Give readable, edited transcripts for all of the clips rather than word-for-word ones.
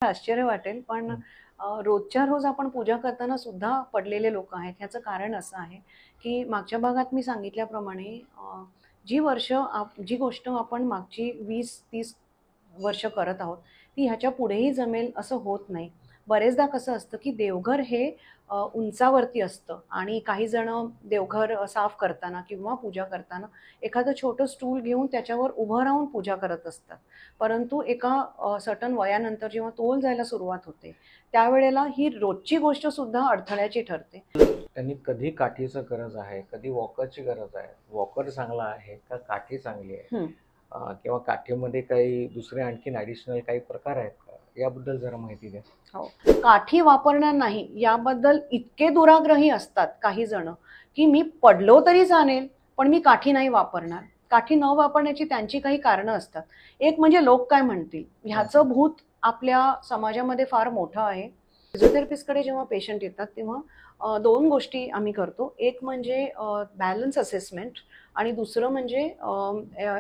आश्चर्य वाटेल पण हं. रोजच्या रोज आपण पूजा करताना सुद्धा पडलेले लोक आहेत. ह्याचं कारण असं आहे की मागच्या भागात मी सांगितल्याप्रमाणे जी गोष्ट आपण मागची 20-30 वर्ष करत आहोत ती ह्याच्या पुढेही जमेल असं होत नाही. बरेचदा कसं असतं की देवघर हे उंचावरती असतं आणि काही जण देवघर साफ करताना किंवा पूजा करताना एखादं छोटं स्टूल घेऊन त्याच्यावर उभं राहून पूजा करत असतात. परंतु एका सर्टन वयानंतर जेव्हा तोल जायला सुरुवात होते त्यावेळेला ही रोजची गोष्ट सुद्धा अडथळ्याची ठरते. त्यांनी कधी काठीचं गरज आहे, कधी वॉकरची गरज आहे, वॉकर चांगला आहे का काठी चांगली आहे, हं. किंवा काठीमध्ये काही दुसरे आणखीन ॲडिशनल काही प्रकार आहेत का? याबद्दल जरा माहिती द्या. हो. काठी वापरणार नाही याबद्दल इतके दुराग्रही असतात काही जण की मी पडलो तरी चालेल पण मी काठी नाही वापरणार. काठी न वापरण्याची त्यांची काही कारणं असतात. एक म्हणजे लोक काय म्हणतील ह्याचं भूत आपल्या समाजामध्ये फार मोठं आहे. फिजिओथेरपिस्टकडे जेव्हा पेशंट येतात तेव्हा दोन गोष्टी आम्ही करतो. एक म्हणजे बॅलन्स असेसमेंट आणि दुसरं म्हणजे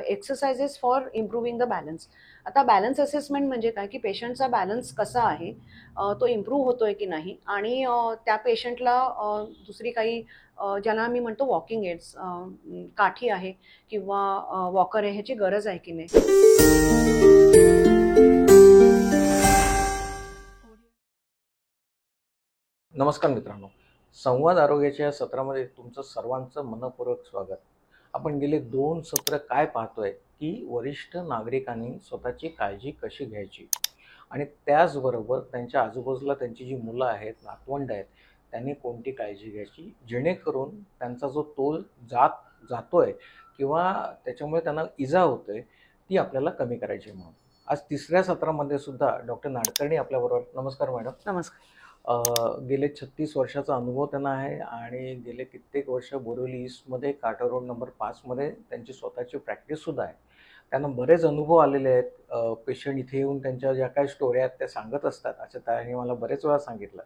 exercises for improving the balance. आता बॅलन्स असेसमेंट म्हणजे काय की पेशंटचा बॅलन्स कसा आहे, तो इम्प्रूव्ह होतोय की नाही आणि त्या पेशंटला दुसरी काही ज्याला आम्ही म्हणतो वॉकिंग एड्स, काठी आहे किंवा वॉकर आहे ह्याची गरज आहे की नाही. नमस्कार मित्रांनो, संवाद आरोग्याच्या या सत्रामध्ये तुमचं सर्वांचं मनपूर्वक स्वागत. आपण गेले 2 सत्र काय पाहतोय की वरिष्ठ नागरिकांनी स्वतःची काळजी कशी घ्यायची आणि त्याचबरोबर त्यांच्या आजूबाजूला त्यांची जी मुलं आहेत, नातवंड आहेत, त्यांनी कोणती काळजी घ्यायची जेणेकरून त्यांचा जो तोल जातोय किंवा त्याच्यामुळे त्यांना इजा होतोय ती आपल्याला कमी करायची. म्हणून आज 3ऱ्या सत्रामध्ये सुद्धा डॉक्टर नाडकर्णी आपल्याबरोबर. नमस्कार मॅडम. नमस्कार. गेले 36 वर्षाचा अनुभव त्यांना आहे आणि गेले कित्येक वर्ष बोरिवली ईस्टमध्ये काटा रोड नंबर 5मध्ये त्यांची स्वतःची प्रॅक्टिससुद्धा आहे. त्यांना बरेच अनुभव आलेले आहेत. पेशंट इथे येऊन त्यांच्या ज्या काही स्टोऱ्या आहेत त्या सांगत असतात. असं त्यांनी मला बरेच वेळा सांगितलं.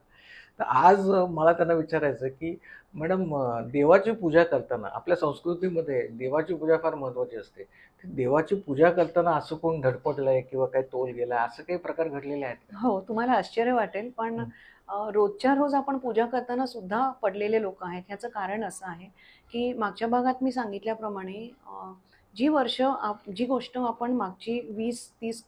तर आज मला त्यांना विचारायचं की मॅडम, देवाची पूजा करताना आपल्या संस्कृतीमध्ये देवाची पूजा फार महत्त्वाची असते. देवाची पूजा करताना असं कोण धडपडलंय किंवा काही तोल गेलाय असं काही प्रकार घडलेले आहेत का? हो, तुम्हाला आश्चर्य वाटेल पण रोजच्या रोज आपण पूजा करताना सुद्धा पडलेले लोक आहेत. ह्याचं कारण असं आहे की मागच्या भागात मी सांगितल्याप्रमाणे जी गोष्ट आपण मागची 20-30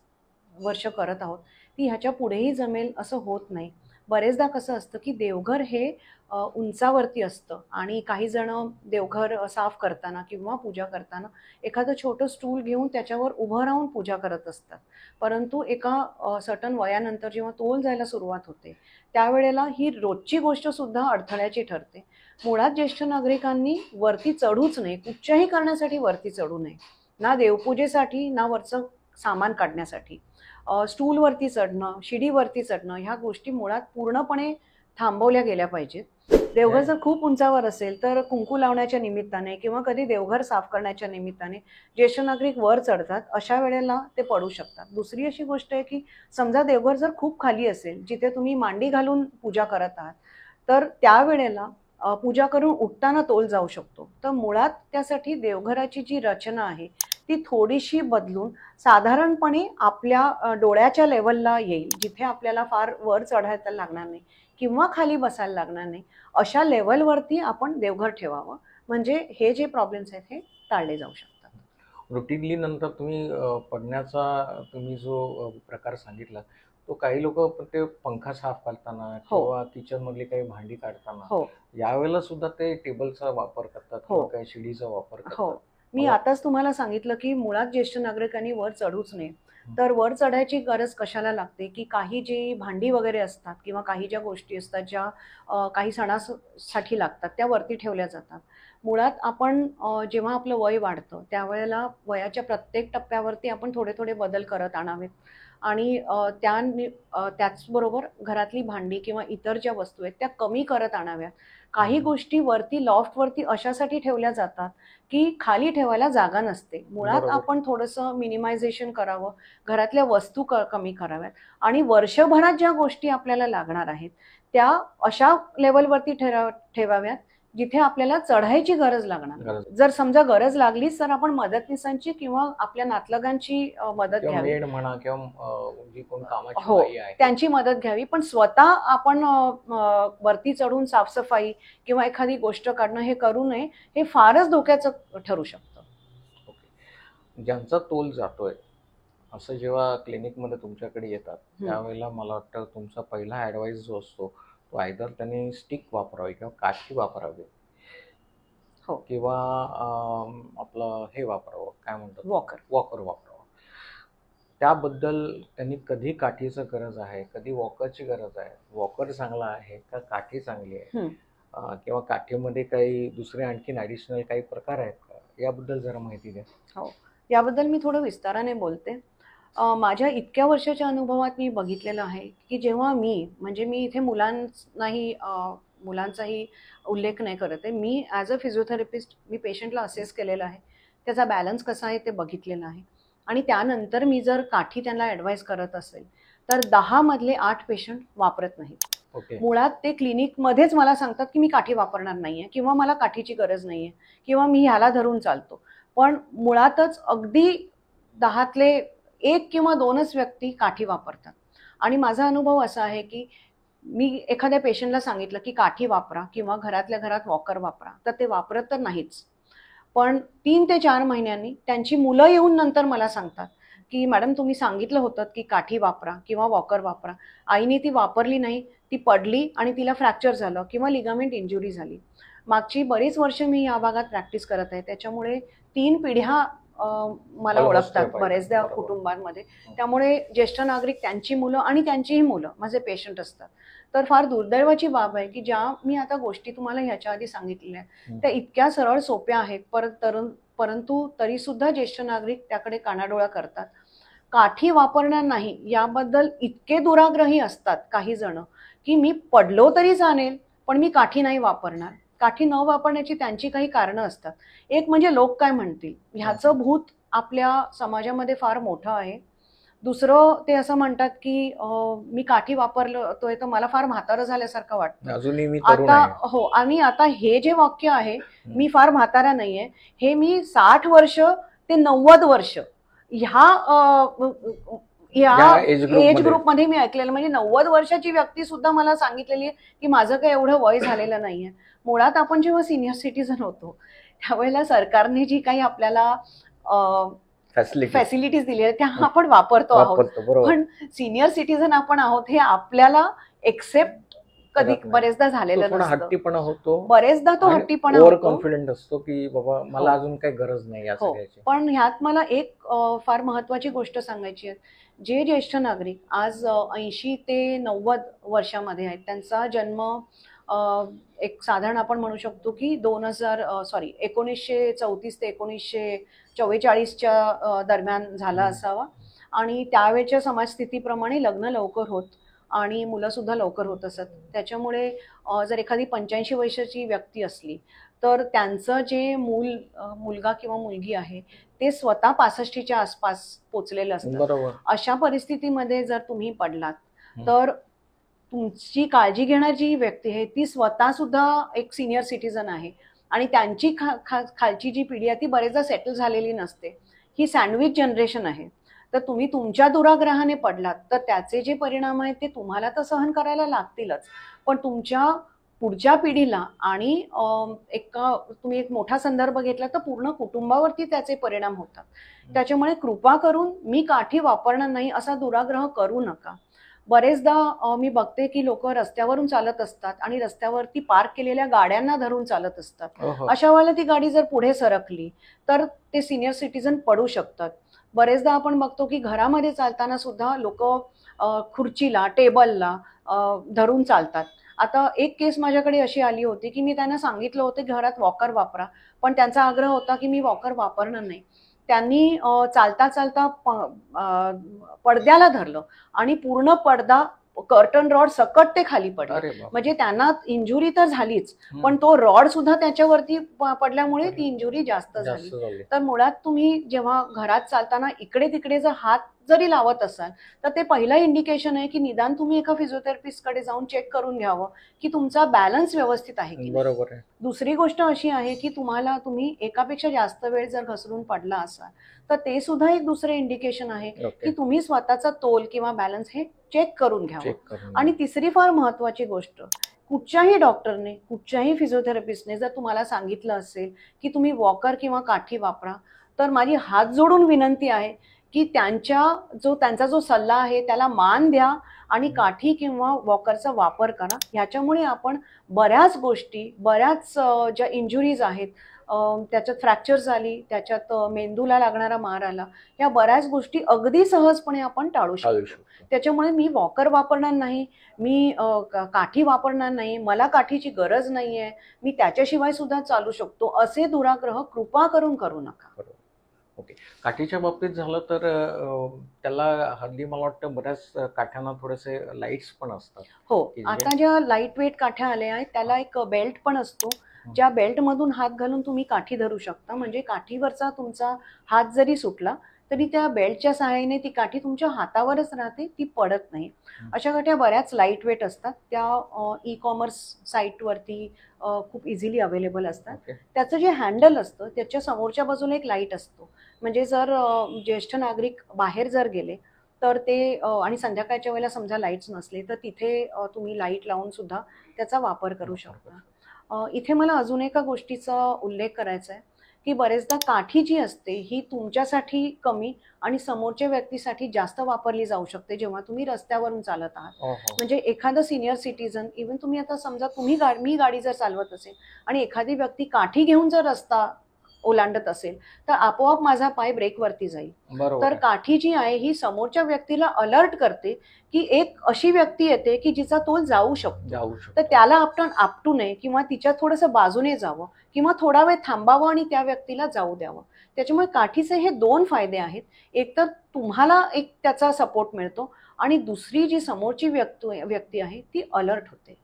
वर्ष करत आहोत ती ह्याच्या पुढेही जमेल असं होत नाही. बरेचदा कसं असतं की देवघर हे उंचावरती असतं आणि काही जण देवघर साफ करताना किंवा पूजा करताना एखादं छोटं स्टूल घेऊन त्याच्यावर उभं राहून पूजा करत असतात. परंतु एका सर्टन वयानंतर जेव्हा तोल जायला सुरुवात होते त्यावेळेला ही रोजची गोष्ट सुद्धा अडथळ्याची ठरते. मुळात ज्येष्ठ नागरिकांनी वरती चढूच नये, कुठच्याही करण्यासाठी वरती चढू नये. ना देवपूजेसाठी ना वरचं सामान काढण्यासाठी. स्टूलवरती चढणं, शिडीवरती चढणं ह्या गोष्टी मुळात पूर्णपणे थांबवल्या गेल्या पाहिजेत. देवघर जर खूप उंचावर असेल तर कुंकू लावण्याच्या निमित्ताने किंवा कधी देवघर साफ करण्याच्या निमित्ताने ज्येष्ठ नागरिक वर चढतात. अशा वेळेला ते पडू शकतात. दुसरी अशी गोष्ट आहे की समजा देवघर जर खूप खाली असेल जिथे तुम्ही मांडी घालून पूजा करत आहात तर त्यावेळेला पूजा करून उठताना तोल जाऊ शकतो. तर मुळात त्यासाठी देवघराची जी रचना आहे ती थोडीशी बदलून साधारणपणे आपल्या डोळ्याच्या लेवलला येईल, जिथे आपल्याला फार वर चढायला लागणार नाही किंवा खाली बसायला लागणार नाही अशा लेवलवरती आपण देवघर ठेवावं. म्हणजे हे जे प्रॉब्लेम्स आहेत हे टाळले जाऊ शकतात. रुटीनली नंतर तुम्ही पडण्याचा तुम्ही जो प्रकार सांगितला तो काही लोक ते पंखा साफ करताना किंवा किचन मधली काही भांडी काढताना यावेळेला सुद्धा ते टेबलचा वापर करतात किंवा काही शिडीचा वापर करतात. मी आताच तुम्हाला सांगितलं की मुळात ज्येष्ठ नागरिकांनी वर चढूच नये. तर वर चढायची गरज कशाला लागते की काही जी भांडी वगैरे असतात किंवा काही ज्या गोष्टी असतात ज्या काही सणासाठी लागतात त्या वरती ठेवल्या जातात. मुळात आपण जेव्हा आपलं वय वाढतं त्यावेळेला वयाच्या प्रत्येक टप्प्यावरती आपण थोडे थोडे बदल करत आणावेत आणि त्याचबरोबर घरातली भांडी किंवा इतर ज्या वस्तू आहेत त्या कमी करत आणाव्यात. काही गोष्टी वरती लॉफ्टवरती अशासाठी ठेवल्या जातात की खाली ठेवायला जागा नसते. मुळात आपण थोडंसं मिनिमायझेशन करावं, घरातल्या वस्तू कमी कराव्यात आणि वर्षभरात ज्या गोष्टी आपल्याला लागणार आहेत त्या अशा लेवलवरती ठेवाव्यात जिथे आपल्याला चढायची गरज लागणार. गरज. जर समजा गरज लागलीच तर आपण मदतनीसांची किंवा आपल्या नातलगांची मदत किंवा घ्यावी. मेड म्हणा किंवा जी कोण कामाची हो, बाई आहे त्यांची मदत घ्यावी. पण स्वतः आपण वरती चढून साफसफाई किंवा एखादी गोष्ट काढणं हे करू नये. हे फारच धोक्याचं ठरू शकतं. ओके. ज्यांचा तोल जातोय असं जेव्हा क्लिनिकमध्ये तुमच्याकडे येतात त्यावेळेला मला वाटतं तुमचा पहिला ॲडवाईस जो असतो तो आयदर त्यांनी स्टिक वापरावी किंवा काठी वापरावी हो, किंवा आपलं हे वापरावं, काय म्हणतात, वॉकर. वॉकर वापरावं. त्याबद्दल त्यांनी कधी काठीचं गरज आहे, कधी वॉकरची गरज आहे, वॉकर चांगला आहे का काठी चांगली आहे, किंवा काठीमध्ये काही दुसरे आणखीन ॲडिशनल काही प्रकार आहेत का, याबद्दल जरा माहिती द्या. हो, याबद्दल मी थोडं विस्ताराने बोलते. माझ्या इतक्या वर्षाच्या अनुभवात मी बघितलेलं आहे की जेव्हा म्हणजे मी इथे मुलांचाही उल्लेख नाही करत आहे. मी ॲज अ फिजिओथेरपिस्ट मी पेशंटला असेस केलेलं आहे, त्याचा बॅलन्स कसा आहे ते बघितलेलं आहे. आणि त्यानंतर मी जर काठी त्यांना ॲडवाईस करत असेल तर 10 मधले 8 पेशंट वापरत नाहीत. ओके. मुळात ते क्लिनिकमध्येच मला सांगतात की मी काठी वापरणार नाही आहे किंवा मला काठीची गरज नाही आहे किंवा मी ह्याला धरून चालतो. पण मुळातच अगदी 10तले 1 किंवा 2च व्यक्ती काठी वापरतात. आणि माझा अनुभव असा आहे की मी एखाद्या पेशंटला सांगितलं की काठी वापरा किंवा घरातल्या घरात वॉकर वापरा तर ते वापरत तर नाहीच. पण 3 ते 4 महिन्यांनी त्यांची मुलं येऊन नंतर मला सांगतात की मॅडम तुम्ही सांगितलं होतं की काठी वापरा किंवा वॉकर वापरा, आईने ती वापरली नाही, ती पडली आणि तिला फ्रॅक्चर झालं किंवा लिगामेंट इंजुरी झाली. मागची बरीच वर्ष मी या भागात प्रॅक्टिस करत आहे, त्याच्यामुळे 3 पिढ्या मला ओळखतात बरेचदा कुटुंबांमध्ये. त्यामुळे ज्येष्ठ नागरिक, त्यांची मुलं आणि त्यांचीही मुलं माझे पेशंट असतात. तर फार दुर्दैवाची बाब आहे की ज्या मी आता गोष्टी तुम्हाला ह्याच्या आधी सांगितलेल्या आहेत त्या इतक्या सरळ सोप्या आहेत, परंतु तरी सुद्धा ज्येष्ठ नागरिक त्याकडे कानाडोळा करतात. काठी वापरणार नाही याबद्दल इतके दुराग्रही असतात काही जण की मी पडलो तरी चालेल पण मी काठी नाही वापरणार. काठी न वापरण्याची त्यांची काही कारणं असतात. एक म्हणजे लोक काय म्हणतील ह्याचं भूत आपल्या समाजामध्ये फार मोठं आहे. दुसरं ते असं म्हणतात की मी काठी वापरतोय तर मला फार म्हातारं झाल्यासारखं वाटतं. अजूनही मी तरुण आता आहे. हो, आणि आता हे जे वाक्य आहे मी फार म्हातारा नाहीये, हे मी 60 वर्ष ते 90 वर्ष ह्या एज ग्रुपमध्ये मी ऐकलेलं. म्हणजे 90 वर्षाची व्यक्ती सुद्धा मला सांगितलेली आहे की माझं काही एवढं वय झालेलं नाहीये. मुळात आपण जेव्हा सिनियर सिटीजन होतो त्यावेळेला सरकारने जी काही आपल्याला फॅसिलिटीज दिली त्या आपण वापरतो आहोत. पण सिनियर सिटीजन आपण आहोत हे आपल्याला एक्सेप्ट कधी बरेचदा झालेलं नसतं. हट्टीपणा होतो बरेचदा तो हट्टीपणा ओव्हर कॉन्फिडंट असतो की बाबा मला अजून काही गरज नाही. पण ह्यात मला एक फार महत्वाची गोष्ट सांगायची आहे. जे ज्येष्ठ नागरिक आज 80 ते 90 वर्षामध्ये आहेत त्यांचा जन्म एक साधारण आपण म्हणू शकतो की 1934 ते 1944च्या दरम्यान झाला असावा. आणि त्यावेळच्या समाजस्थितीप्रमाणे लग्न लवकर होत आणि मुलं सुद्धा लवकर होत असत. त्याच्यामुळे जर एखादी 85 वर्षाची व्यक्ती असली तर त्यांचं जे मुलगा किंवा मुलगी आहे ते स्वतः 65च्या आसपास पोचलेलं असतं. अशा परिस्थितीमध्ये जर तुम्ही पडलात तर तुमची काळजी घेणारी व्यक्ती आहे ती स्वतः सुद्धा एक सिनियर सिटीजन आहे आणि त्यांची खालची जी पिढी आहे ती बरेचदा सेटल झालेली नसते. ही सँडविच जनरेशन आहे. तर तुम्ही तुमच्या दुराग्रहाने पडलात तर त्याचे जे परिणाम आहेत ते तुम्हाला तर सहन करायला लागतीलच, पण तुमच्या पुढच्या पिढीला आणि तुम्ही एक मोठा संदर्भ घेतला तर पूर्ण कुटुंबावरती त्याचे परिणाम होतात. त्याच्यामुळे कृपा करून मी काठी वापरणार नाही असा दुराग्रह करू नका. बरेचदा मी बघते की लोक रस्त्यावरून चालत असतात आणि रस्त्यावरती पार्क केलेल्या गाड्यांना धरून चालत असतात. अशा वेळेला ती गाडी जर पुढे सरकली तर ते सिनियर सिटीजन पडू शकतात. बरेचदा आपण बघतो की घरामध्ये चालताना सुद्धा लोक खुर्चीला टेबलला धरून चालतात. आता एक केस माझ्याकडे अशी आली होती की मी त्यांना सांगितलं होतं घरात वॉकर वापरा, पण त्यांचा आग्रह होता की मी वॉकर वापरणार नाही. त्यांनी चालता चालता पडद्याला धरलं आणि पूर्ण पडदा कर्टन रॉड सकट ते खाली पडले. म्हणजे त्यांना इंजुरी तर झालीच पण तो रॉड सुद्धा त्याच्यावरती पडल्यामुळे ती इंजुरी जास्त झाली. तर मुळात तुम्ही जेव्हा घरात चालताना इकडे तिकडे जर हात जरी लावत असाल तर ते पहिलं इंडिकेशन आहे की निदान तुम्ही एका फिजिओथेरपिस्टकडे जाऊन चेक करून घ्यावं की तुमचा बॅलन्स व्यवस्थित आहे की नाही. बरोबर आहे. दुसरी गोष्ट अशी आहे की तुम्ही एकापेक्षा जास्त वेळ जर घसरून पडला असाल तर ते सुद्धा एक दुसरे इंडिकेशन आहे की तुम्ही स्वतःचा तोल किंवा बॅलन्स हे चेक करून घ्यावं. आणि तिसरी फार महत्वाची गोष्ट, कुठच्याही डॉक्टरने कुठच्याही फिजिओथेरपिस्टने जर तुम्हाला सांगितलं असेल की तुम्ही वॉकर किंवा काठी वापरा तर माझी हात जोडून विनंती आहे की त्यांचा जो सल्ला आहे त्याला मान द्या आणि काठी किंवा वॉकरचा वापर करा. ह्याच्यामुळे आपण बऱ्याच गोष्टी, बऱ्याच ज्या इंजुरीज आहेत, त्याच्यात फ्रॅक्चर झाली, त्याच्यात मेंदूला लागणारा मार आला, या बऱ्याच गोष्टी अगदी सहजपणे आपण टाळू शकतो. त्याच्यामुळे मी वॉकर वापरणार नाही, मी काठी वापरणार नाही, मला काठीची गरज नाहीये, मी त्याच्याशिवाय सुद्धा चालू शकतो, असे दुराग्रह कृपा करून करू नका. ओके. काठीच्या बाबतीत झालं तर त्याला हल्ली मला वाटतं बऱ्याच काठ्यांना थोडेसे लाईट्स पण असतात. हो, आता ज्या लाईट वेट काठ्या आल्या आहेत त्याला एक बेल्ट पण असतो, ज्या बेल्ट मधून हात घालून तुम्ही काठी धरू शकता. म्हणजे काठीवरचा तुमचा हात जरी सुटला तरी त्या बेल्टच्या सहाय्याने ती काठी तुमच्या हातावरच राहते, ती पडत नाही. अशा काठ्या बऱ्याच लाईट वेट असतात, त्या ई-कॉमर्स साईटवरती खूप इझिली अवेलेबल असतात. त्याचं जे हँडल असतं त्याच्या समोरच्या बाजूला एक लाईट असतो, म्हणजे जर ज्येष्ठ नागरिक बाहेर जर गेले तर ते आणि संध्याकाळच्या वेळेला समजा लाईट्स नसले तर तिथे तुम्ही लाईट लावून सुद्धा त्याचा वापर करू शकता. इथे मला अजून एका गोष्टीचा उल्लेख करायचा आहे की बरेचदा काठी जी असते ही तुमच्यासाठी कमी आणि समोरच्या व्यक्तीसाठी जास्त वापरली जाऊ शकते जेव्हा तुम्ही रस्त्यावरून चालत आहात. म्हणजे एखादं सिनियर सिटीजन, इव्हन तुम्ही आता समजा मी गाडी जर चालवत असेल आणि एखादी व्यक्ती काठी घेऊन जर रस्ता ओलांडत असेल तर आपोआप माझा पाय ब्रेकवरती जाईल. तर काठी जी आहे ही समोरच्या व्यक्तीला अलर्ट करते की एक अशी व्यक्ती येते की जिचा तोल जाऊ शकतो, तर त्याला आपण आपटू नये किंवा तिच्या थोडंसं बाजूने जावं किंवा थोडा वेळ थांबावं आणि त्या व्यक्तीला जाऊ द्यावं. त्याच्यामुळे काठीचे हे दोन फायदे आहेत. एक तर तुम्हाला एक त्याचा सपोर्ट मिळतो आणि दुसरी जी समोरची व्यक्ती आहे ती अलर्ट होते.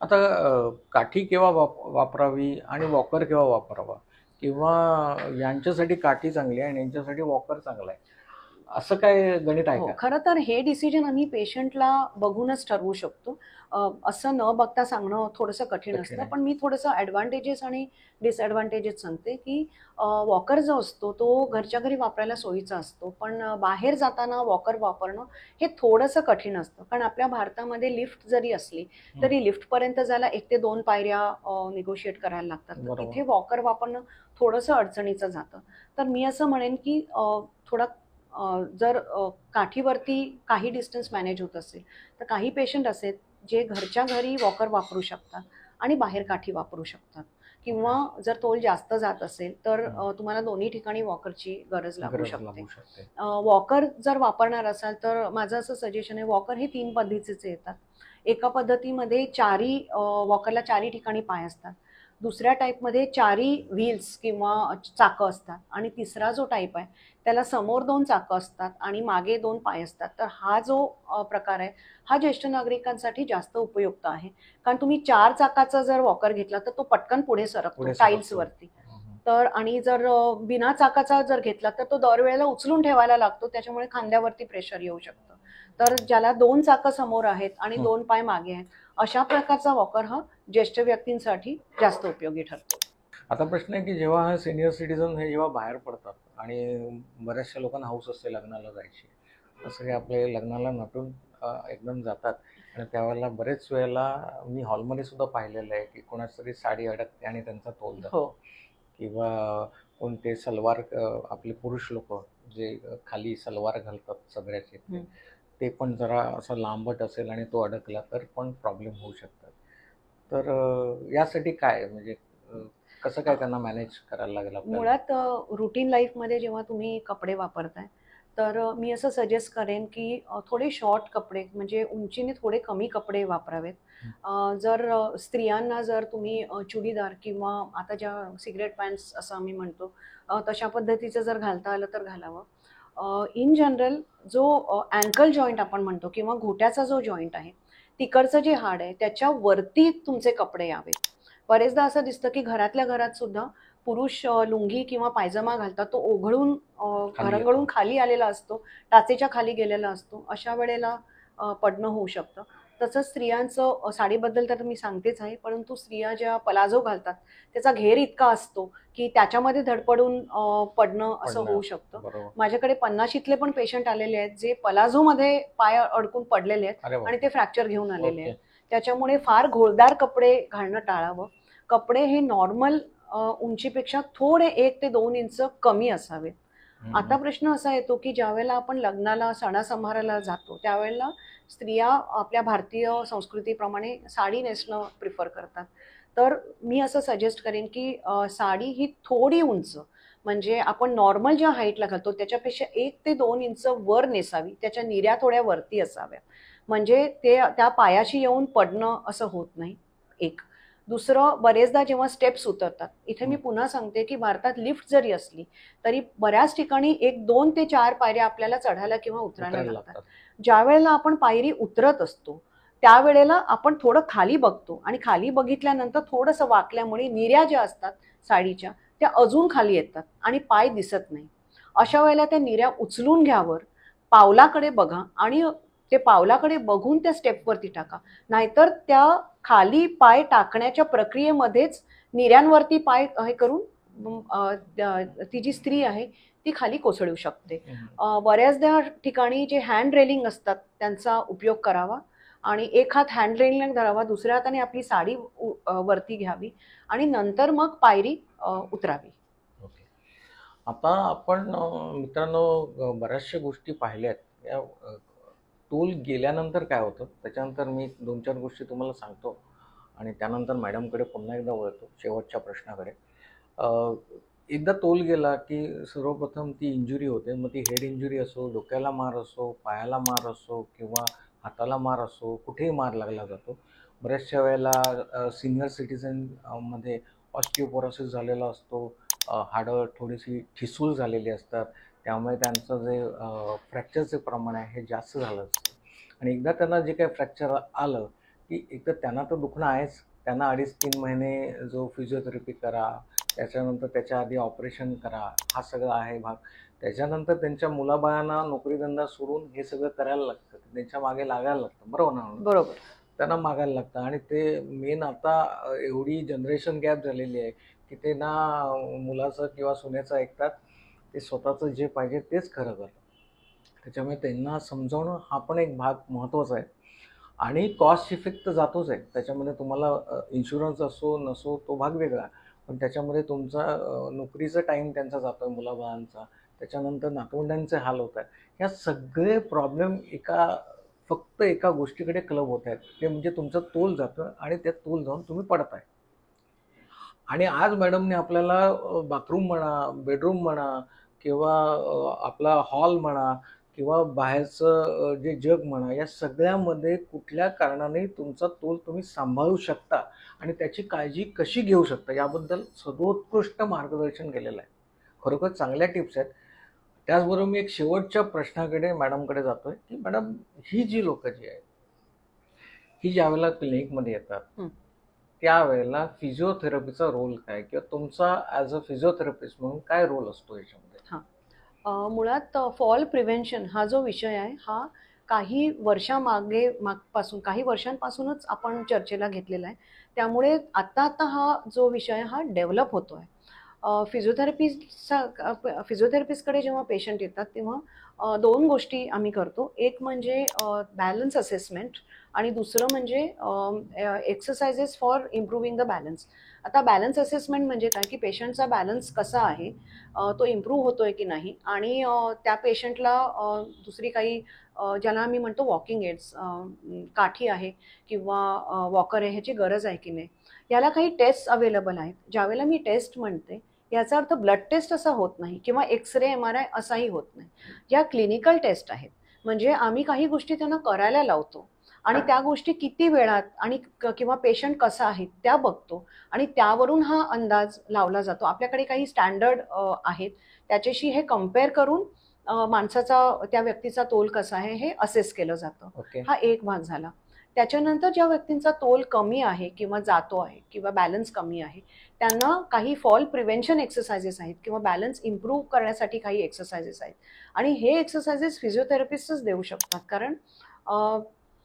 आता काठी केव्हा वापरावी आणि वॉकर केव्हा वापरावा, किंवा यांच्यासाठी काठी चांगली आहे आणि यांच्यासाठी वॉकर चांगला आहे, असं काय गणित आहे का? खरं तर हे डिसिजन आम्ही पेशंटला बघूनच ठरवू शकतो. असं न बघता सांगणं थोडंसं कठीण असतं. पण मी थोडंसं ॲडव्हान्टेजेस आणि डिसॲडव्हान्टेजेस सांगते की वॉकर जो असतो तो घरच्या घरी वापरायला सोयीचा असतो, पण बाहेर जाताना वॉकर वापरणं हे थोडंसं कठीण असतं. कारण आपल्या भारतामध्ये लिफ्ट जरी असली तरी लिफ्टपर्यंत जायला 1 ते 2 पायऱ्या निगोशिएट करायला लागतात. तर तिथे वॉकर वापरणं थोडंसं अडचणीचं जातं. तर मी असं म्हणेन की थोडा जर काठीवरती काही डिस्टन्स मॅनेज होत असेल तर काही पेशंट असेल जे घरच्या घरी वॉकर वापरू शकतात आणि बाहेर काठी वापरू शकतात, किंवा जर तोल जास्त जात असेल तर तुम्हाला दोन्ही ठिकाणी वॉकरची गरज लागू शकते. वॉकर जर वापरणार असाल तर माझं असं सजेशन आहे, वॉकर हे 3 पद्धतीचे येतात. एका पद्धतीमध्ये वॉकरला 4 ठिकाणी पाय असतात, दुसऱ्या टाईपमध्ये 4 व्हील्स किंवा चाकं असतात, आणि तिसरा जो टाईप आहे त्याला समोर 2 चाकं असतात आणि मागे 2 पाय असतात. तर हा जो प्रकार आहे हा ज्येष्ठ नागरिकांसाठी जास्त उपयुक्त आहे, कारण तुम्ही 4 चाकाचा जर वॉकर घेतला तर तो पटकन पुढे सरकतो टाईल्सवरती. तर आणि जर बिना चाकाचा जर घेतला तर तो दरवेळेला उचलून ठेवायला लागतो, त्याच्यामुळे खांद्यावरती प्रेशर येऊ शकतं. तर ज्याला 2 चाकं समोर आहेत आणि 2 पाय मागे आहेत अशा प्रकारचा वॉकर हा ज्येष्ठ व्यक्तींसाठी जास्त उपयोगी ठरतो. आता प्रश्न आहे की जेव्हा सिनियर सिटीजन हे जेव्हा बाहेर पडतात आणि बऱ्याचशा लोकांना हौस असते लग्नाला जायची, असं आपले लग्नाला नटून एकदम जातात, आणि त्यावेळेला बरेच वेळेला मी हॉलमध्ये सुद्धा पाहिलेलं आहे की कोणाची तरी साडी अडकते आणि त्यांचा तोल जातो, किंवा कोणते सलवार, आपले पुरुष लोक जे खाली सलवार घालतात सगळ्याचे, ते पण जरा असं लांबट असेल आणि तो अडकला तर पण प्रॉब्लेम होऊ शकतात. तर यासाठी काय, म्हणजे कसं काय त्यांना मॅनेज करायला लागेल आपल्याला? मुळात रुटीन लाईफमध्ये जेव्हा तुम्ही कपडे वापरताय तर मी असं सजेस्ट करेन की थोडे शॉर्ट कपडे, म्हणजे उंचीने थोडे कमी कपडे वापरावेत. जर स्त्रियांना जर तुम्ही चुडीदार किंवा आता ज्या सिगरेट पॅन्ट्स असं आम्ही म्हणतो तशा पद्धतीचं जर घालता आलं तर घालावं. इन जनरल जो अँकल जॉईंट आपण म्हणतो किंवा घोट्याचा जो जॉईंट आहे तिकडचं जे हाड आहे त्याच्यावरती तुमचे कपडे यावेत. बरेचदा असं दिसतं की घरातल्या घरात सुद्धा पुरुष लुंगी किंवा पायजमा घालतात तो ओघळून खाली घरंगळून येतो. खाली आलेला असतो, टाचेच्या खाली गेलेला असतो. अशा वेळेला पडणं होऊ शकतं. तसंच स्त्रियांचं साडीबद्दल तर मी सांगतेच आहे, परंतु स्त्रिया ज्या पलाझो घालतात त्याचा घेर इतका असतो की त्याच्यामध्ये धडपडून पडणं असं पडणं. होऊ शकतं. बरोबर. माझ्याकडे 50शीतले पण पेशंट आलेले आहेत जे पलाझोमध्ये पाय अडकून पडलेले आहेत अरे आणि बापरे. ते फ्रॅक्चर घेऊन आलेले ओके. आहेत. त्याच्यामुळे फार घोळदार कपडे घालणं टाळावं. कपडे हे नॉर्मल उंचीपेक्षा थोडे 1 ते 2 इंच कमी असावेत. आता प्रश्न असा येतो की ज्यावेळेला आपण लग्नाला सणासंभाराला जातो त्यावेळेला स्त्रिया आपल्या भारतीय संस्कृतीप्रमाणे साडी नेसणं प्रिफर करतात. तर मी असं सजेस्ट करेन की साडी ही थोडी उंच, म्हणजे आपण नॉर्मल ज्या हाईटला घालतो त्याच्यापेक्षा 1 ते 2 इंच वर नेसावी. त्याच्या निऱ्या थोड्या वरती असाव्या, म्हणजे ते त्या पायाशी येऊन पडणं असं होत नाही. एक. दुसरं, बरेचदा जेव्हा स्टेप्स उतरतात, इथे मी पुन्हा सांगते की भारतात लिफ्ट जरी असली तरी बऱ्याच ठिकाणी 1, 2 ते 4 पायऱ्या आपल्याला चढायला किंवा उतरायला लागतात. ज्या वेळेला आपण पायरी उतरत असतो त्यावेळेला आपण थोडं खाली बघतो आणि खाली बघितल्यानंतर थोडंसं वाकल्यामुळे निऱ्या ज्या असतात साडीच्या त्या अजून खाली येतात आणि पाय दिसत नाही. अशा वेळेला त्या निऱ्या उचलून घ्यावर, पावलाकडे बघा आणि ते पावलाकडे बघून त्या स्टेपवरती टाका. नाहीतर त्या खाली पाय टाकण्याच्या प्रक्रियेमध्येच निऱ्यांवरती पाय हे करून ती जी स्त्री आहे ती खाली कोसळू शकते. बऱ्याचदा ठिकाणी जे हँड रेलिंग असतात त्यांचा उपयोग करावा आणि एक हात हँड रेलिंगला धरावा, दुसऱ्या हाताने आपली साडी वरती घ्यावी आणि नंतर मग पायरी उतरावी. ओके. आता आपण मित्रांनो बऱ्याचशा गोष्टी पाहिल्यात. या टोल गेल्यानंतर काय होतं त्याच्यानंतर मी 2-4 गोष्टी तुम्हाला सांगतो आणि त्यानंतर मॅडमकडे पुन्हा एकदा वळतो शेवटच्या प्रश्नाकडे. एकदा टोल गेला की सर्वप्रथम ती इंजुरी होते. मग ती हेड इंजुरी असो, डोक्याला मार असो, पायाला मार असो किंवा हाताला मार असो, कुठेही मार लागला जातो. बऱ्याचशा वेळेला सिनियर सिटिझन मध्ये ऑस्टिओपोरोसिस झालेला असतो. हाडं थोडीशी ठिसूळ झालेली असतात. त्यामुळे त्यांचं जे फ्रॅक्चरचे प्रमाण आहे हे जास्त झालं असतं. आणि एकदा त्यांना जे काही फ्रॅक्चर आलं की एकतर त्यांना तर दुखणं आहेच. त्यांना 2.5-3 महिने जो फिजिओथेरपी करा, त्याच्यानंतर त्याच्या आधी ऑपरेशन करा, हा सगळा आहे भाग. त्याच्यानंतर त्यांच्या मुलाबाळांना नोकरीधंदा सोडून हे सगळं करायला लागतं. त्यांच्या मागे लागायला लागतं. बरोबर ना? बरोबर. त्यांना मागायला लागतं आणि ते मेन आता एवढी जनरेशन गॅप झालेली आहे की ते ना मुलाचं किंवा सुनेचं ऐकतात, ते स्वतःचं जे पाहिजे तेच खरं करतात. त्याच्यामुळे त्यांना समजावणं हा पण एक भाग महत्त्वाचा आहे आणि कॉस्ट इफेक्ट तर जातोच आहे. त्याच्यामध्ये तुम्हाला इन्शुरन्स असो नसो तो भाग वेगळा, पण त्याच्यामध्ये तुमचा नोकरीचा टाईम त्यांचा जातो आहे, मुलाबाळांचा, त्याच्यानंतर नातवंडांचे हाल होत आहेत. ह्या सगळे प्रॉब्लेम फक्त एका गोष्टीकडे क्लब होत आहेत, ते म्हणजे तुमचा तोल जातं आणि त्या तोल जाऊन तुम्ही पडताय. आणि आज मॅडमने आपल्याला बाथरूम म्हणा, बेडरूम म्हणा किंवा आपला हॉल म्हणा किंवा बाहेरचं जे जग म्हणा, या सगळ्यामध्ये कुठल्या कारणाने तुमचा तोल तुम्ही सांभाळू शकता आणि त्याची काळजी कशी घेऊ शकता याबद्दल सर्वोत्कृष्ट मार्गदर्शन केलेलं आहे. खरोखर चांगल्या टिप्स आहेत. त्याचबरोबर मी एक शेवटच्या प्रश्नाकडे मॅडमकडे जातोय की मॅडम, ही जी लोक जी आहेत ही ज्या वेळेला क्लिनिकमध्ये येतात त्यावेळेला फिजिओथेरपीचा रोल काय किंवा तुमचा ॲज अ फिजिओथेरपिस्ट म्हणून काय रोल असतो याच्यामध्ये? मुळात फॉल प्रिव्हेन्शन हा जो विषय आहे हा काही काही वर्षांपासूनच आपण चर्चेला घेतलेला आहे. त्यामुळे आता हा जो विषय हा डेव्हलप होतो आहे. फिजिओथेरपिस्टकडे जेव्हा पेशंट येतात तेव्हा 2 गोष्टी आम्ही करतो. एक म्हणजे बॅलन्स असेसमेंट आणि दुसरं म्हणजे exercises for improving the balance. आता बॅलन्स असेसमेंट म्हणजे काय की पेशंटचा बॅलन्स कसा आहे, तो इम्प्रूव्ह होतोय की नाही आणि त्या पेशंटला दुसरी काही ज्याला आम्ही म्हणतो वॉकिंग एड्स, काठी आहे किंवा वॉकर आहे, ह्याची गरज आहे की नाही, याला काही टेस्ट अवेलेबल आहेत. ज्यावेळेला मी टेस्ट म्हणते याचा अर्थ ब्लड टेस्ट असा होत नाही किंवा एक्सरे MRI असाही होत नाही. ज्या क्लिनिकल टेस्ट आहेत म्हणजे आम्ही काही गोष्टी त्यांना करायला लावतो आणि त्या गोष्टी किती वेळात आणि किंवा पेशंट कसा आहे त्या बघतो आणि त्यावरून हा अंदाज लावला जातो. आपल्याकडे काही स्टँडर्ड आहेत त्याच्याशी हे कम्पेअर करून माणसाचा, त्या व्यक्तीचा तोल कसा आहे हे असेस केलं जातं. ओके. हा एक भाग झाला. त्याच्यानंतर ज्या व्यक्तींचा तोल कमी आहे किंवा जातो आहे किंवा बॅलन्स कमी आहे त्यांना काही फॉल प्रिव्हेन्शन एक्सरसाइजेस आहेत किंवा बॅलन्स इम्प्रूव्ह करण्यासाठी काही एक्सरसाइजेस आहेत आणि हे एक्सरसाइजेस फिजिओथेरपिस्टच देऊ शकतात कारण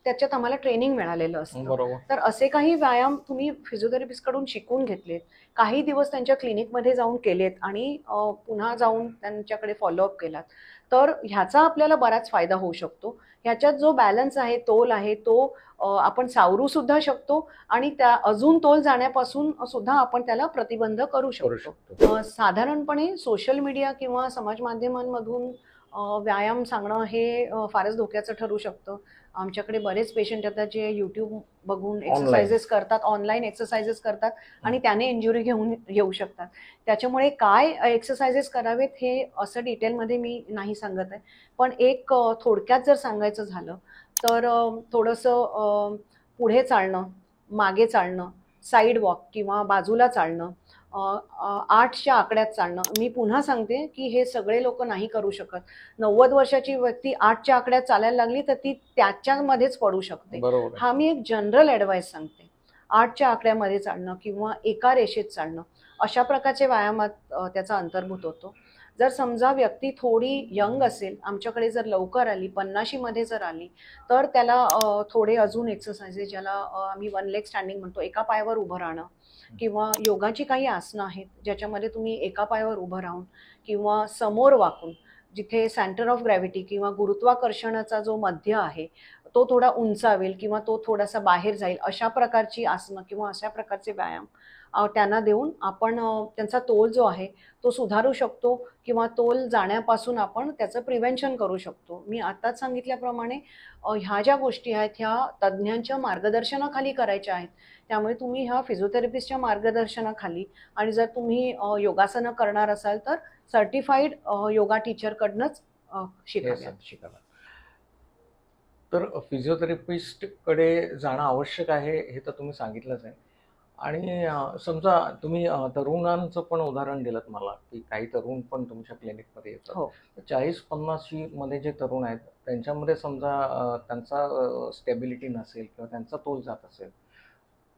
त्याच्यात आम्हाला ट्रेनिंग मिळालेलं असतं. बरोबर. तर असे काही व्यायाम तुम्ही फिजिओथेरपिस्ट कडून शिकून घेतलेत, काही दिवस त्यांच्या क्लिनिकमध्ये जाऊन केलेत आणि पुन्हा जाऊन त्यांच्याकडे फॉलोअप केलात तर ह्याचा आपल्याला बराच फायदा होऊ शकतो. ह्याच्यात जो बॅलन्स आहे, तोल आहे तो आपण सावरू सुद्धा शकतो आणि त्या अजून तोल जाण्यापासून सुद्धा आपण त्याला प्रतिबंध करू शकतो. साधारणपणे सोशल मीडिया किंवा समाज माध्यमांमधून व्यायाम सांगणं हे फारच धोक्याचं ठरू शकतं. आमच्याकडे बरेच पेशंट येतात जे यूट्यूब बघून एक्सरसाइजेस करतात, ऑनलाईन एक्सरसाइजेस करतात आणि त्याने इंजुरी घेऊन येऊ शकतात. त्याच्यामुळे काय एक्सरसाइजेस करावेत हे असं डिटेलमध्ये मी नाही सांगत आहे, पण एक थोडक्यात जर सांगायचं झालं तर थोडंसं पुढे चालणं, मागे चालणं, साईड वॉक किंवा बाजूला चालणं, 8च्या आकड्यात चालणं. मी पुन्हा सांगते की हे सगळे लोक नाही करू शकत. 90 वर्षाची व्यक्ती 8च्या आकड्यात चालायला लागली तर ती त्याच्यामध्येच पडू शकते. हा मी एक जनरल ॲडवाइस सांगते. 8च्या आकड्यामध्ये चालणं किंवा एका रेषेत चालणं अशा प्रकारचे व्यायामात त्याचा अंतर्भूत होतो. जर समजा व्यक्ती थोडी यंग असेल, आमच्याकडे जर लवकर आली, 50मध्ये जर आली तर त्याला थोडे अजून एक्सरसाइजेस ज्याला आम्ही वन लेग स्टँडिंग म्हणतो, एका पायावर उभं राहणं किंवा योगाची काही आसनं आहेत ज्याच्यामध्ये तुम्ही एका पायावर उभं राहून किंवा समोर वाकून जिथे सेंटर ऑफ ग्रॅव्हिटी किंवा गुरुत्वाकर्षणाचा जो मध्य आहे तो थोडा उंचावेल किंवा तो थोडासा बाहेर जाईल अशा प्रकारची आसनं किंवा अशा प्रकारचे व्यायाम त्यांना देऊन आपण त्यांचा तोल जो आहे तो सुधारू शकतो किंवा तोल जाण्यापासून आपण त्याचं प्रिव्हेन्शन करू शकतो. मी आताच सांगितल्याप्रमाणे ह्या ज्या गोष्टी आहेत ह्या तज्ज्ञांच्या मार्गदर्शनाखाली करायच्या आहेत. त्यामुळे तुम्ही ह्या फिजिओथेरपिस्टच्या मार्गदर्शनाखाली आणि जर तुम्ही योगासनं करणार असाल तर सर्टिफाईड योगा टीचरकडनंच शिकायला. तर फिजिओथेरपिस्टकडे जाणं आवश्यक आहे हे तर तुम्ही सांगितलंच आहे. आणि समजा तुम्ही तरुणांचं पण उदाहरण दिलं मला की काही तरुण पण तुमच्या क्लिनिकमध्ये येतात. हो. 40-50 मध्ये जे तरुण आहेत त्यांच्यामध्ये समजा त्यांचा स्टेबिलिटी नसेल किंवा त्यांचा तोल जात असेल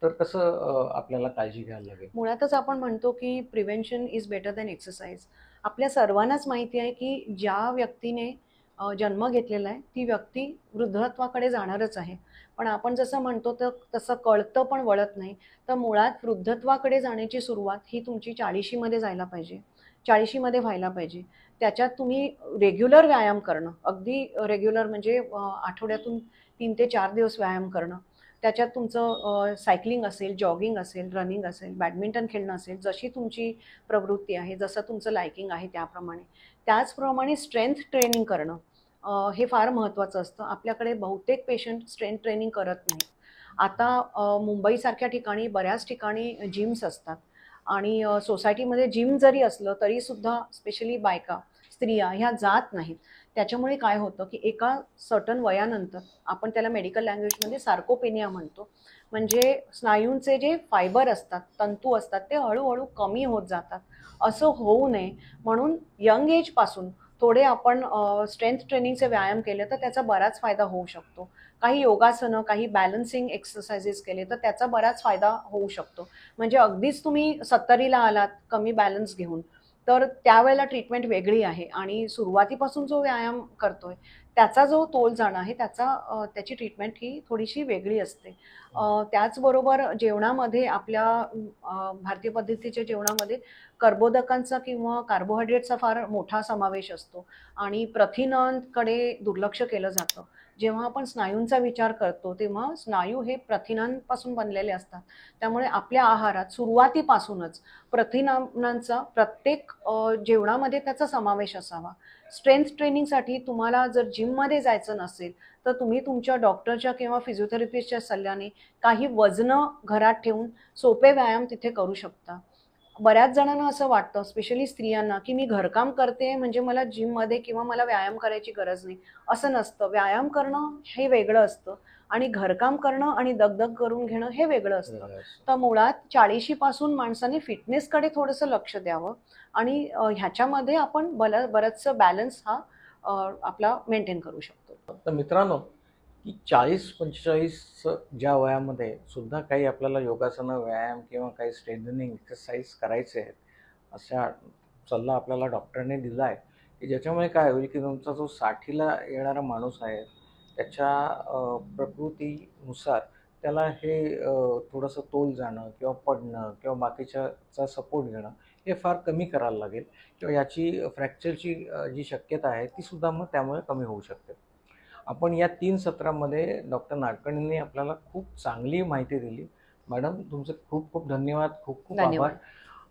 तर कसं आपल्याला काळजी घ्यायला लागेल? मुळातच आपण म्हणतो की prevention is better than exercise. आपल्या सर्वांनाच माहिती आहे की ज्या व्यक्तीने जन्म घेतलेला आहे ती व्यक्ती वृद्धत्वाकडे जाणारच आहे. पण आपण जसं म्हणतो तर तसं कळतं पण वळत नाही. तर मुळात वृद्धत्वाकडे जाण्याची सुरुवात ही तुमची 40मध्ये जायला पाहिजे, 40मध्ये व्हायला पाहिजे. त्याच्यात तुम्ही रेग्युलर व्यायाम करणं, अगदी रेग्युलर म्हणजे आठवड्यातून 3 ते 4 दिवस व्यायाम करणं. त्याच्यात तुमचं सायकलिंग असेल, जॉगिंग असेल, रनिंग असेल, बॅडमिंटन खेळणं असेल, जशी तुमची प्रवृत्ती आहे, जसं तुमचं लायकिंग आहे त्याप्रमाणे. त्याचप्रमाणे स्ट्रेंथ ट्रेनिंग करणं हे फार महत्त्वाचं असतं. आपल्याकडे बहुतेक पेशंट स्ट्रेंथ ट्रेनिंग करत नाहीत. आता मुंबईसारख्या ठिकाणी बऱ्याच ठिकाणी जिम्स असतात आणि सोसायटीमध्ये जिम जरी असलं तरीसुद्धा स्पेशली बायका, स्त्रिया ह्या जात नाहीत. त्याच्यामुळे काय होतं की एका सर्टन वयानंतर आपण त्याला मेडिकल लँग्वेजमध्ये सार्कोपेनिया म्हणतो. म्हणजे स्नायूंचे जे फायबर असतात, तंतू असतात ते हळूहळू कमी होत जातात. असं होऊ नये म्हणून यंग एजपासून थोडे आपण स्ट्रेंथ ट्रेनिंगचे व्यायाम केले तर त्याचा बराच फायदा होऊ शकतो. काही योगासनं, काही बॅलन्सिंग एक्सरसाइजेस केले तर त्याचा बराच फायदा होऊ शकतो. म्हणजे अगदीच तुम्ही 70ला आलात कमी बॅलन्स घेऊन तर त्यावेळेला ट्रीटमेंट वेगळी आहे आणि सुरुवातीपासून जो व्यायाम करतोय त्याचा जो तोल जाणं आहे त्याची ट्रीटमेंट ही थोडीशी वेगळी असते. त्याचबरोबर जेवणामध्ये आपल्या भारतीय पद्धतीच्या जेवणामध्ये कर्बोदकांचा किंवा कार्बोहायड्रेटचा फार मोठा समावेश असतो आणि प्रथिनांकडे दुर्लक्ष केलं जातं. जेव्हा आपण स्नायूंचा विचार करतो तेव्हा स्नायू हे प्रथिनांपासून बनलेले असतात. त्यामुळे आपल्या आहारात सुरुवातीपासूनच प्रथिनांचा प्रत्येक जेवणामध्ये त्याचा समावेश असावा. स्ट्रेंथ ट्रेनिंगसाठी तुम्हाला जर जिममध्ये जायचं नसेल तर तुम्ही तुमच्या डॉक्टरच्या किंवा फिजिओथेरपिस्टच्या सल्ल्याने काही वजनं घरात ठेवून सोपे व्यायाम तिथे करू शकता. बऱ्याच जणांना असं वाटतं, स्पेशली स्त्रियांना, की मी घरकाम करते म्हणजे मला जिममध्ये किंवा मला व्यायाम करायची गरज नाही. असं नसतं. व्यायाम करणं हे वेगळं असतं आणि घरकाम करणं आणि दगदग करून घेणं हे वेगळं असतं. तर मुळात 40पासून माणसाने फिटनेसकडे थोडंसं लक्ष द्यावं आणि ह्याच्यामध्ये आपण बरंचसं बॅलन्स हा आपला मेंटेन करू शकतो. तर मित्रांनो, की 40-45 ज्या वयामध्ये सुद्धा काही आपल्याला योगासनं, व्यायाम किंवा काही स्ट्रेंथनिंग एक्सरसाइज करायचे आहेत, असा सल्ला आपल्याला डॉक्टरने दिला आहे, की ज्याच्यामुळे काय होईल, की तुमचा जो 60ला येणारा माणूस आहे, त्याच्या प्रकृतीनुसार त्याला हे थोडंसं तोल जाणं किंवा पडणं किंवा बाकीच्याचा सपोर्ट घेणं हे फार कमी करायला लागेल किंवा याची फ्रॅक्चरची जी शक्यता आहे ती सुद्धा मग त्यामुळे कमी होऊ शकते. आपण या 3 सत्रामध्ये डॉक्टर नाडकर्णींनी आपल्याला खूप चांगली माहिती दिली. मॅडम तुमचे खूप खूप धन्यवाद, खूप खूप आभार. धन्यवाद.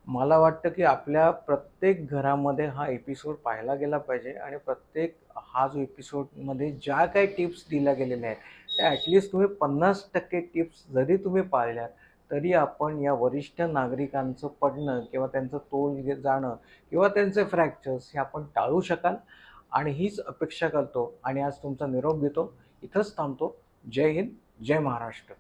मला वाटतं की आपल्या प्रत्येक घरामध्ये हा एपिसोड पाहिला गेला पाहिजे आणि प्रत्येक हा जो एपिसोडमध्ये ज्या काही टिप्स दिल्या गेलेल्या आहेत त्या ॲटलिस्ट तुम्ही 50% टिप्स जरी तुम्ही पाळल्या तरी आपण या वरिष्ठ नागरिकांचं पडणं किंवा त्यांचं तोल जाणं किंवा त्यांचे फ्रॅक्चर्स हे आपण टाळू शकाल आणि हीच अपेक्षा करतो आणि आज तुमचा निरोप घेतो. इथंच थांबतो. जय हिंद, जय महाराष्ट्र.